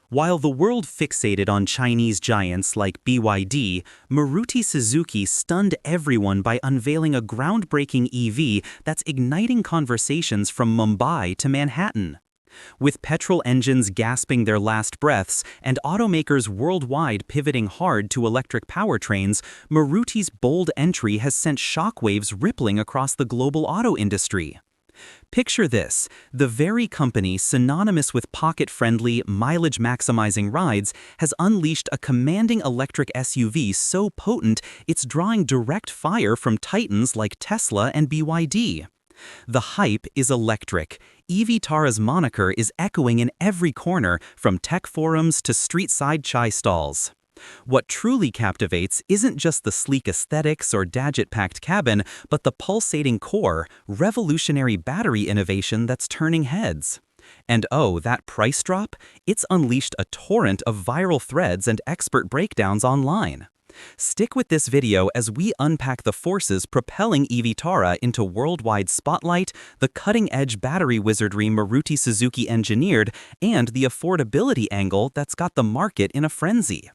While the world fixated on Chinese giants like BYD, Maruti Suzuki stunned everyone by unveiling a groundbreaking EV that's igniting conversations from Mumbai to Manhattan. With petrol engines gasping their last breaths and automakers worldwide pivoting hard to electric powertrains, Maruti's bold entry has sent shockwaves rippling across the global auto industry. Picture this: the very company synonymous with pocket-friendly, mileage-maximizing rides has unleashed a commanding electric SUV so potent it's drawing direct fire from titans like Tesla and BYD. The hype is electric. eVitara's moniker is echoing in every corner, from tech forums to street-side chai stalls. What truly captivates isn't just the sleek aesthetics or gadget-packed cabin, but the pulsating core, revolutionary battery innovation that's turning heads. And oh, that price drop? It's unleashed a torrent of viral threads and expert breakdowns online. Stick with this video as we unpack the forces propelling eVitara into worldwide spotlight, the cutting-edge battery wizardry Maruti Suzuki engineered, and the affordability angle that's got the market in a frenzy.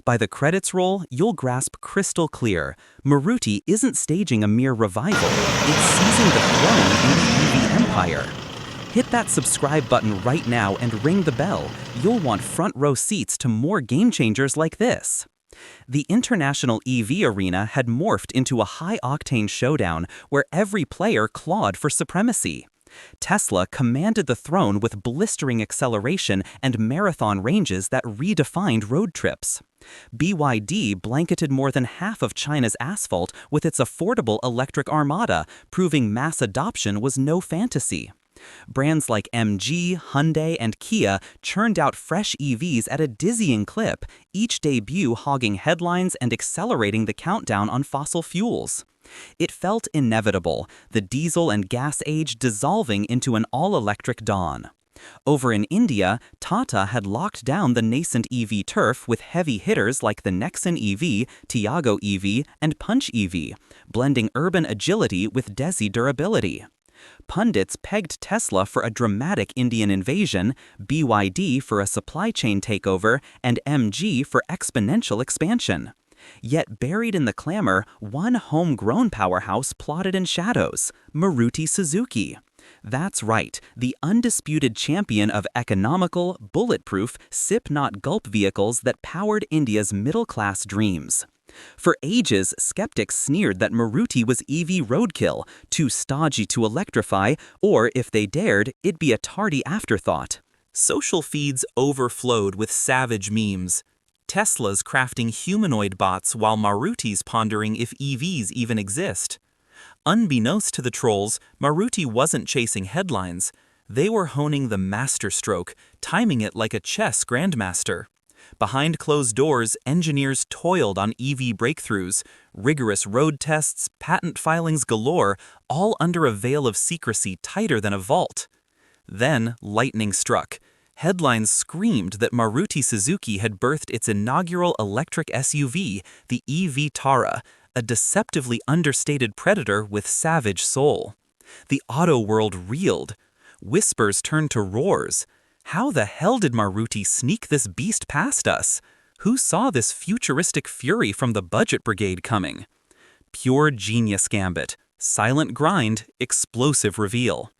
By the credits roll, you'll grasp crystal clear: Maruti isn't staging a mere revival, it's seizing the throne in the EV empire. Hit that subscribe button right now and ring the bell. You'll want front-row seats to more game-changers like this. The international EV arena had morphed into a high-octane showdown where every player clawed for supremacy. Tesla commanded the throne with blistering acceleration and marathon ranges that redefined road trips. BYD blanketed more than half of China's asphalt with its affordable electric armada, proving mass adoption was no fantasy. Brands like MG, Hyundai, and Kia churned out fresh EVs at a dizzying clip, each debut hogging headlines and accelerating the countdown on fossil fuels. It felt inevitable, the diesel and gas age dissolving into an all-electric dawn. Over in India, Tata had locked down the nascent EV turf with heavy hitters like the Nexon EV, Tiago EV, and Punch EV, blending urban agility with desi durability. Pundits pegged Tesla for a dramatic Indian invasion, BYD for a supply chain takeover, and MG for exponential expansion. Yet buried in the clamor, one homegrown powerhouse plotted in shadows: Maruti Suzuki. That's right, the undisputed champion of economical, bulletproof, sip-not-gulp vehicles that powered India's middle-class dreams. For ages, skeptics sneered that Maruti was EV roadkill, too stodgy to electrify, or if they dared, it'd be a tardy afterthought. Social feeds overflowed with savage memes. Tesla's crafting humanoid bots while Maruti's pondering if EVs even exist. Unbeknownst to the trolls, Maruti wasn't chasing headlines. They were honing the masterstroke, timing it like a chess grandmaster. Behind closed doors, engineers toiled on EV breakthroughs, rigorous road tests, patent filings galore, all under a veil of secrecy tighter than a vault. Then, lightning struck. Headlines screamed that Maruti Suzuki had birthed its inaugural electric SUV, the eVitara, a deceptively understated predator with savage soul. The auto world reeled. Whispers turned to roars. How the hell did Maruti sneak this beast past us? Who saw this futuristic fury from the budget brigade coming? Pure genius gambit. Silent grind, explosive reveal.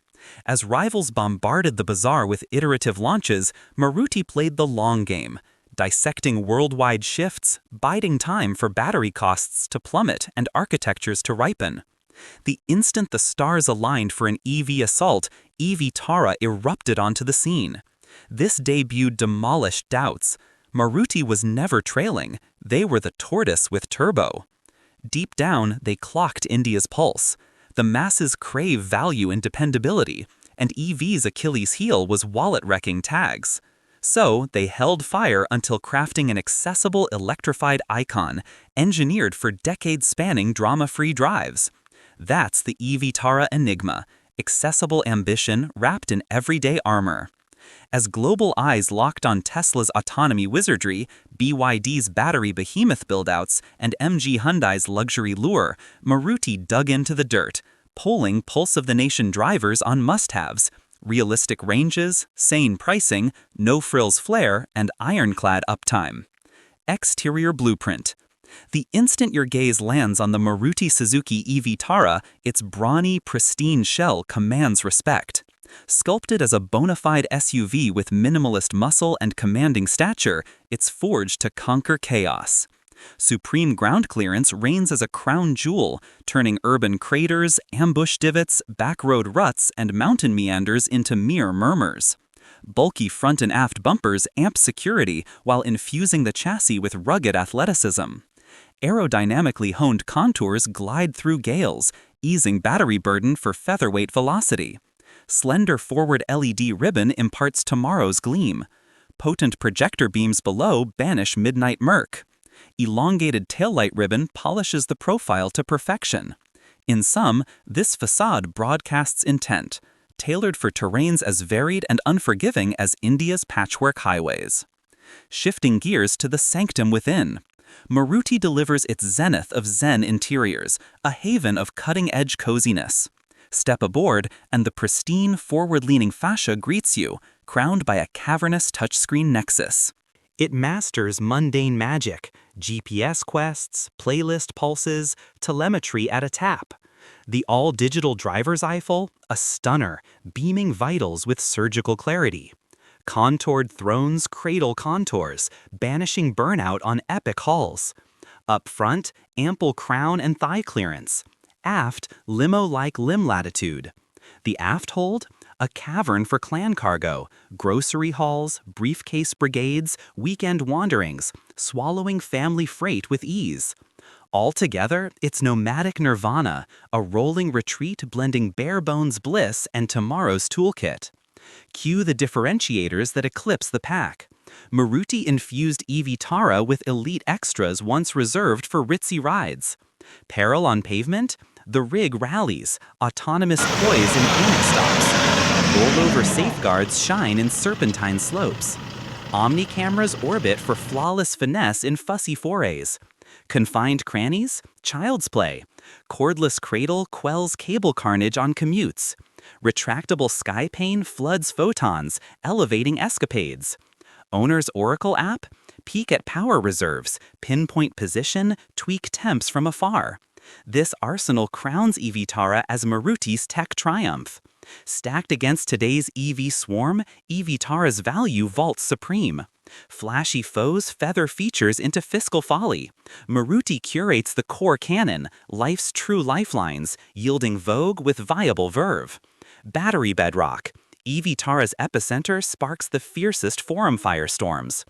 As rivals bombarded the bazaar with iterative launches, Maruti played the long game, dissecting worldwide shifts, biding time for battery costs to plummet and architectures to ripen. The instant the stars aligned for an EV assault, eVitara erupted onto the scene. This debut demolished doubts. Maruti was never trailing. They were the tortoise with turbo. Deep down, they clocked India's pulse. The masses crave value and dependability, and EV's Achilles heel was wallet-wrecking tags. So they held fire until crafting an accessible electrified icon, engineered for decades-spanning drama-free drives. That's the eVitara enigma, accessible ambition wrapped in everyday armor. As global eyes locked on Tesla's autonomy wizardry, BYD's battery behemoth buildouts, and MG Hyundai's luxury lure, Maruti dug into the dirt, polling Pulse of the Nation drivers on must-haves, Realistic ranges, sane pricing, no-frills flair, and ironclad uptime. Exterior blueprint. The instant your gaze lands on the Maruti Suzuki eVitara, its brawny, pristine shell commands respect. Sculpted as a bona fide SUV with minimalist muscle and commanding stature, it's forged to conquer chaos. Supreme ground clearance reigns as a crown jewel, turning urban craters, ambush divots, backroad ruts, and mountain meanders into mere murmurs. Bulky front and aft bumpers amp security while infusing the chassis with rugged athleticism. Aerodynamically honed contours glide through gales, easing battery burden for featherweight velocity. Slender forward LED ribbon imparts tomorrow's gleam. Potent projector beams below banish midnight murk. Elongated taillight ribbon polishes the profile to perfection. In sum, this facade broadcasts intent, tailored for terrains as varied and unforgiving as India's patchwork highways. Shifting gears to the sanctum within. Maruti delivers its zenith of zen interiors, a haven of cutting-edge coziness. Step aboard, and the pristine, forward-leaning fascia greets you, crowned by a cavernous touchscreen nexus. It masters mundane magic, GPS quests, playlist pulses, telemetry at a tap. The all-digital driver's Eiffel, a stunner, beaming vitals with surgical clarity. Contoured thrones cradle contours, banishing burnout on epic hauls. Up front, ample crown and thigh clearance. Aft, limo-like limb latitude. The aft hold? A cavern for clan cargo, grocery hauls, briefcase brigades, weekend wanderings, swallowing family freight with ease. Altogether, it's nomadic nirvana, a rolling retreat blending bare-bones bliss and tomorrow's toolkit. Cue the differentiators that eclipse the pack. Maruti infused eVitara with elite extras once reserved for ritzy rides. Peril on pavement? The rig rallies, autonomous poise in panic stops. Rollover safeguards shine in serpentine slopes. Omni cameras orbit for flawless finesse in fussy forays. Confined crannies? Child's play. Cordless cradle quells cable carnage on commutes. Retractable sky pane floods photons, elevating escapades. Owner's Oracle app? Peek at power reserves, pinpoint position, tweak temps from afar. This arsenal crowns eVitara as Maruti's tech triumph. Stacked against today's EV swarm, eVitara's value vaults supreme. Flashy foes feather features into fiscal folly. Maruti curates the core canon, life's true lifelines, yielding vogue with viable verve. Battery bedrock. eVitara's epicenter sparks the fiercest forum firestorms.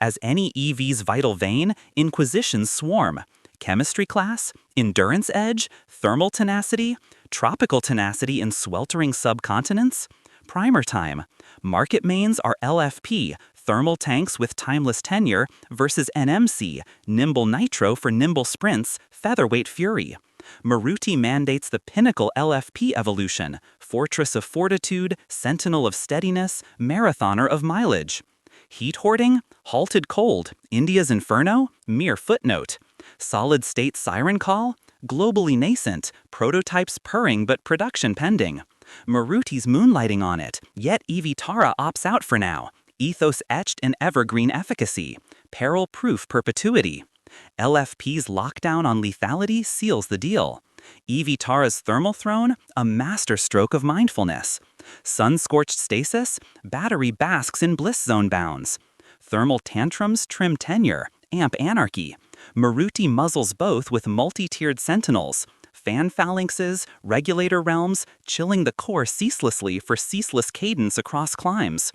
As any EV's vital vein, inquisitions swarm. Chemistry class, endurance edge, thermal tenacity, tropical tenacity in sweltering subcontinents. Primer time. Market mains are LFP, thermal tanks with timeless tenure, versus NMC, nimble nitro for nimble sprints, featherweight fury. Maruti mandates the pinnacle LFP evolution, fortress of fortitude, sentinel of steadiness, marathoner of mileage. Heat hoarding? Halted cold. India's inferno? Mere footnote. Solid-state siren call? Globally nascent, prototypes purring but production pending. Maruti's moonlighting on it, yet eVitara opts out for now. Ethos etched in evergreen efficacy, peril-proof perpetuity. LFP's lockdown on lethality seals the deal. eVitara's thermal throne, a masterstroke of mindfulness. Sun-scorched stasis, battery basks in bliss zone bounds. Thermal tantrums trim tenure, amp anarchy. Maruti muzzles both with multi-tiered sentinels. Fan phalanxes, regulator realms, chilling the core ceaselessly for ceaseless cadence across climbs.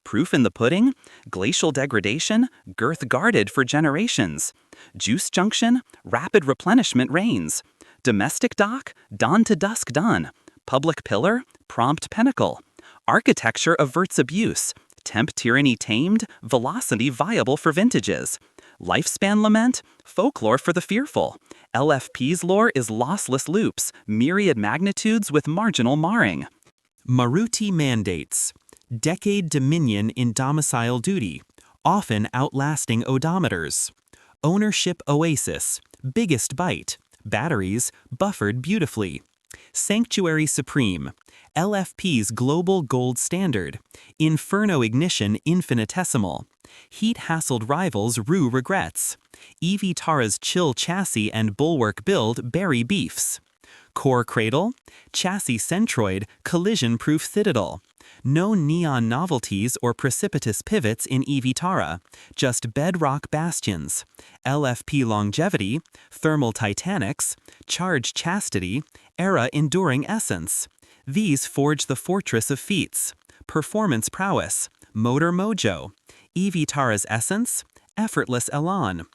Proof in the pudding? Glacial degradation, girth guarded for generations. Juice junction? Rapid replenishment reigns. Domestic dock? Dawn to dusk done. Public pillar? Prompt pinnacle. Architecture averts abuse. Temp tyranny tamed, velocity viable for vintages. Lifespan lament? Folklore for the fearful. LFP's lore is lossless loops, myriad magnitudes with marginal marring. Maruti mandates. Decade dominion in domicile duty, often outlasting odometers. Ownership oasis, biggest bite, batteries buffered beautifully. Sanctuary Supreme, LFP's global gold standard. Inferno Ignition infinitesimal. Heat-hassled rivals rue regrets. eVitara's chill chassis and bulwark build bury beefs. Core Cradle, Chassis Centroid collision-proof citadel. No neon novelties or precipitous pivots in eVitara, just bedrock bastions. LFP longevity, thermal titanics, charge chastity, era-enduring essence. These forge the fortress of feats. Performance prowess, motor mojo. eVitara's essence, effortless elan.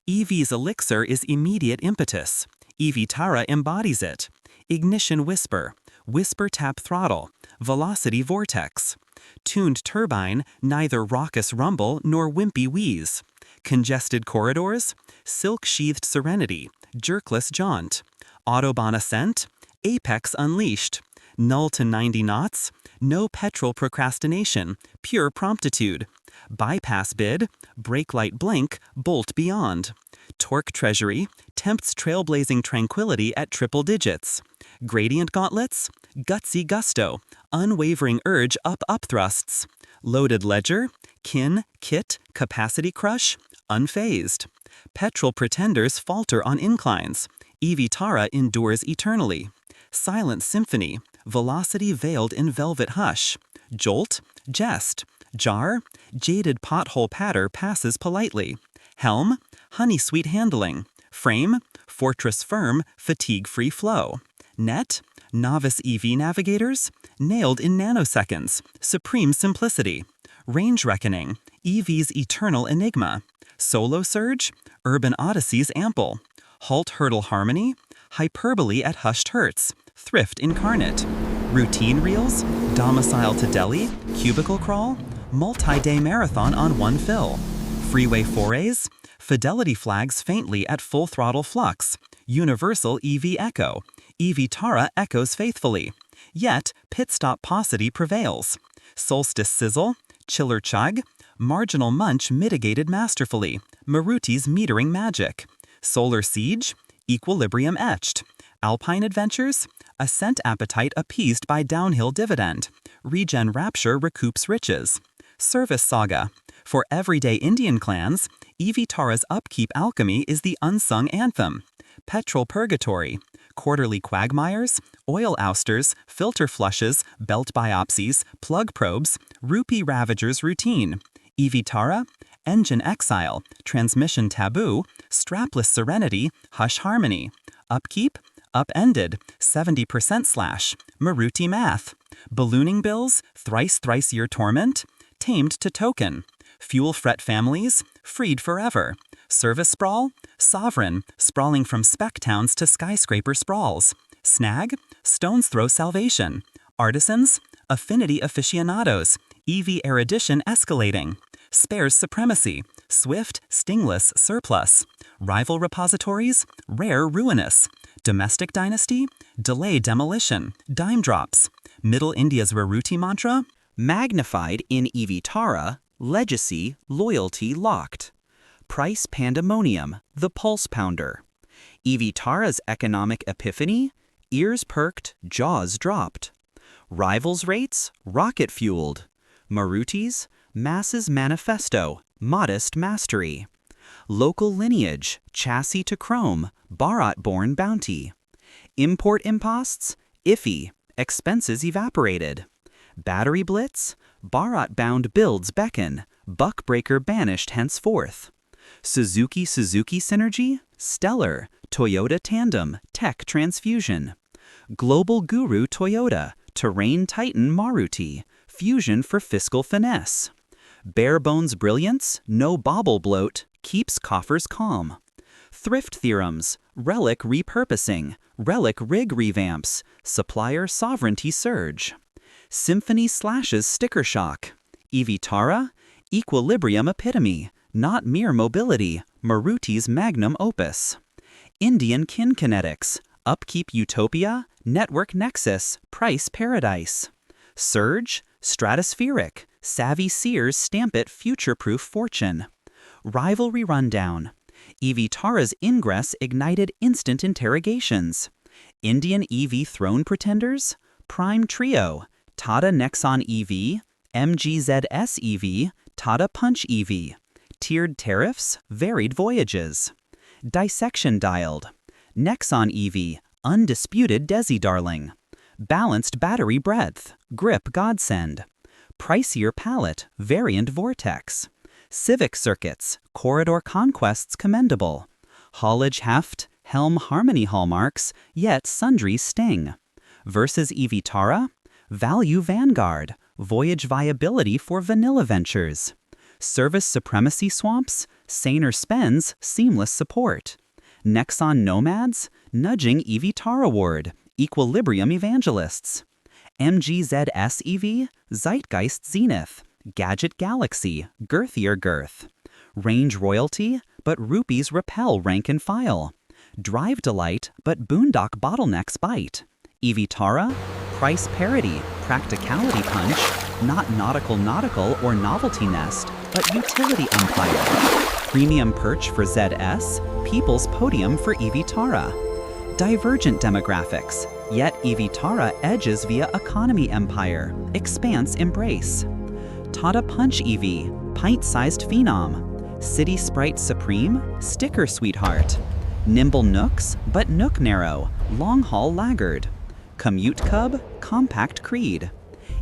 EV's elixir is immediate impetus. eVitara embodies it. Ignition whisper, whisper tap throttle, velocity vortex. Tuned turbine, neither raucous rumble nor wimpy wheeze. Congested corridors, silk-sheathed serenity, jerkless jaunt. Autobahn ascent, apex unleashed. 0 to 90 knots, no petrol procrastination, pure promptitude. Bypass bid, brake light blink, bolt beyond. Torque treasury, tempts trailblazing tranquility at triple digits. Gradient gauntlets, gutsy gusto, unwavering urge up thrusts. Loaded ledger, kit, capacity crush, unfazed. Petrol pretenders falter on inclines. eVitara endures eternally. Silent symphony, velocity veiled in velvet hush. Jolt, jest, jar, jaded pothole patter passes politely. Helm, honey-sweet handling. Frame, fortress firm, fatigue-free flow. Net, novice EV navigators, nailed in nanoseconds, supreme simplicity. Range reckoning, EV's eternal enigma. Solo surge, urban odysseys ample. Halt hurdle harmony, hyperbole at hushed hertz, thrift incarnate. Routine reels, domicile to Delhi, cubicle crawl, multi-day marathon on one fill. Freeway forays, fidelity flags faintly at full throttle flux. Universal EV echo, eVitara echoes faithfully. Yet, pit stop paucity prevails. Solstice sizzle, chiller chug, marginal munch mitigated masterfully. Maruti's metering magic. Solar siege, equilibrium etched. Alpine adventures, ascent appetite appeased by downhill dividend. Regen rapture recoups riches. Service saga. For everyday Indian clans, eVitara's upkeep alchemy is the unsung anthem. Petrol purgatory, quarterly quagmires, oil ousters, filter flushes, belt biopsies, plug probes, rupee ravagers routine. eVitara, engine exile, transmission taboo, strapless serenity, hush harmony. Upkeep, upended, 70% slash, Maruti math. Ballooning bills, thrice year torment, tamed to token. Fuel fret families, freed forever. Service sprawl, sovereign, sprawling from spec towns to skyscraper sprawls. Snag, stone's throw salvation. Artisans, affinity aficionados, EV erudition escalating. Spares supremacy, swift, stingless surplus. Rival repositories, rare ruinous. Domestic dynasty, delay demolition, dime drops. Middle India's Maruti mantra, Magnified in eVitara, legacy, loyalty locked. Price pandemonium, the pulse pounder. eVitara's economic epiphany, ears perked, jaws dropped. Rivals rates, rocket fueled. Maruti's, masses manifesto, modest mastery. Local lineage, chassis to chrome, Bharat-born bounty. Import imposts, iffy, expenses evaporated. Battery blitz, Bharat-bound builds beckon, buckbreaker banished henceforth. Suzuki synergy, stellar, Toyota tandem, tech transfusion. Global guru Toyota, terrain titan Maruti, fusion for fiscal finesse. Bare bones brilliance, no bauble bloat, keeps coffers calm. Thrift theorems, relic repurposing, relic rig revamps, supplier sovereignty surge. Symphony slashes sticker shock. eVitara, equilibrium epitome, not mere mobility, Maruti's magnum opus. Indian kin kinetics, upkeep utopia, network nexus, price paradise. Surge, stratospheric, savvy seers stamp it future-proof fortune. Rivalry rundown. eVitara's ingress ignited instant interrogations. Indian EV throne pretenders? Prime Trio, Tata Nexon EV, MGZS EV, Tata Punch EV. Tiered tariffs, varied voyages. Dissection dialed. Nexon EV, undisputed Desi darling. Balanced battery breadth, grip godsend. Pricier palette, variant vortex. Civic circuits, corridor conquests commendable. Haulage heft, helm harmony hallmarks, yet sundry sting. Versus eVitara, value vanguard, voyage viability for vanilla ventures. Service supremacy swamps, saner spends, seamless support. Nexon nomads, nudging eVitara ward, equilibrium evangelists. MGZS EV, zeitgeist zenith, gadget galaxy, girthier girth. Range royalty, but rupees repel rank and file. Drive delight, but boondock bottlenecks bite. eVitara, price parity, practicality punch, not nautical or novelty nest, but utility umpire. Premium perch for ZS, people's podium for eVitara. Divergent demographics, yet eVitara edges via economy empire, expanse embrace. Tata Punch EV, pint-sized phenom. City Sprite Supreme, sticker sweetheart. Nimble nooks, but nook narrow, long-haul laggard. Commute cub, compact creed.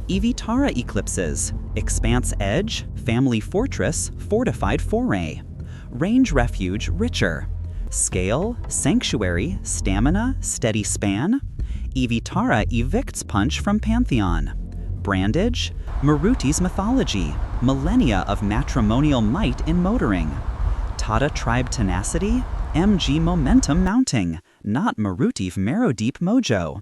eVitara eclipses, expanse edge, family fortress, fortified foray. Range refuge richer. Scale, sanctuary, stamina, steady span. eVitara evicts punch from Pantheon. Brandage, Maruti's mythology, millennia of matrimonial might in motoring. Tata tribe tenacity, MG momentum mounting, not Maruti marrow-deep mojo.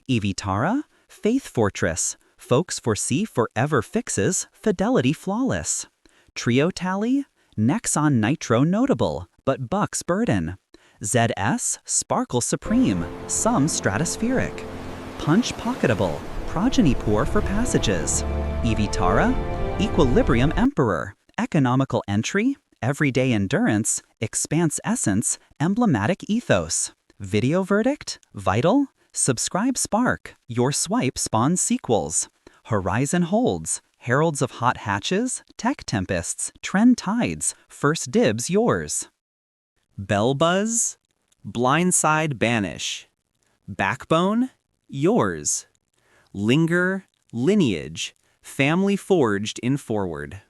eVitara, faith fortress, folks foresee forever fixes, fidelity flawless. Trio tally, Nexon nitro notable, but bucks burden. ZS, sparkle supreme, some stratospheric. Punch pocketable, progeny poor for passages. eVitara, equilibrium emperor, economical entry, everyday endurance, expanse essence, emblematic ethos. Video verdict, vital, subscribe spark, your swipe spawns sequels. Horizon holds, heralds of hot hatches, tech tempests, trend tides, first dibs yours. Bell buzz, blindside banish. Backbone, yours. Linger, lineage, family forged in forward.